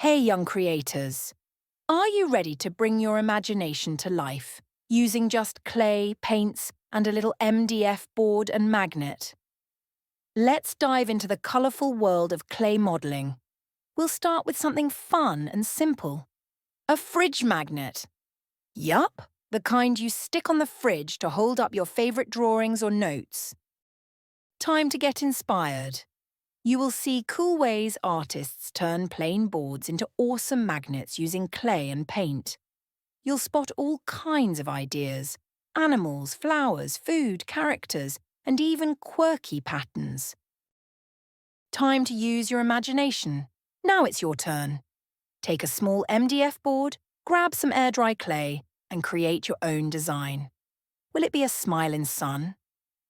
Hey young creators, are you ready to bring your imagination to life using just clay, paints and a little MDF board and magnet? Let's dive into the colourful world of clay modelling. We'll start with something fun and simple. A fridge magnet. Yup, the kind you stick on the fridge to hold up your favourite drawings or notes. Time to get inspired. You will see cool ways artists turn plain boards into awesome magnets using clay and paint. You'll spot all kinds of ideas: animals, flowers, food, characters, and even quirky patterns. Time to use your imagination. Now it's your turn. Take a small MDF board, grab some air-dry clay, and create your own design. Will it be a smiling sun?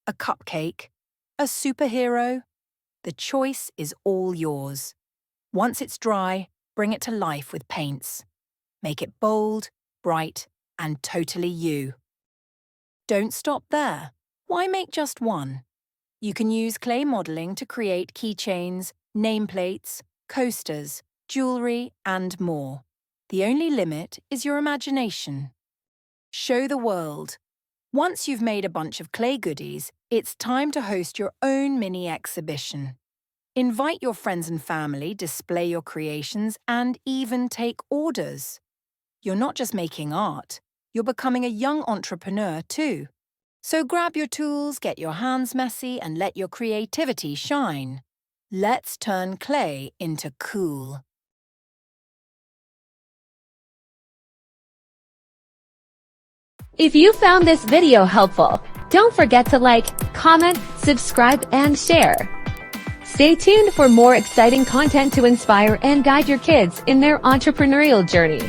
A cupcake? A superhero? The choice is all yours. Once it's dry, bring it to life with paints. Make it bold, bright, and totally you. Don't stop there. Why make just one? You can use clay modelling to create keychains, nameplates, coasters, jewellery, and more. The only limit is your imagination. Show the world. Once you've made a bunch of clay goodies, it's time to host your own mini exhibition. Invite your friends and family, display your creations, and even take orders. You're not just making art, you're becoming a young entrepreneur too. So grab your tools, get your hands messy, and let your creativity shine. Let's turn clay into cool. If you found this video helpful, don't forget to like, comment, subscribe, and share. Stay tuned for more exciting content to inspire and guide your kids in their entrepreneurial journey.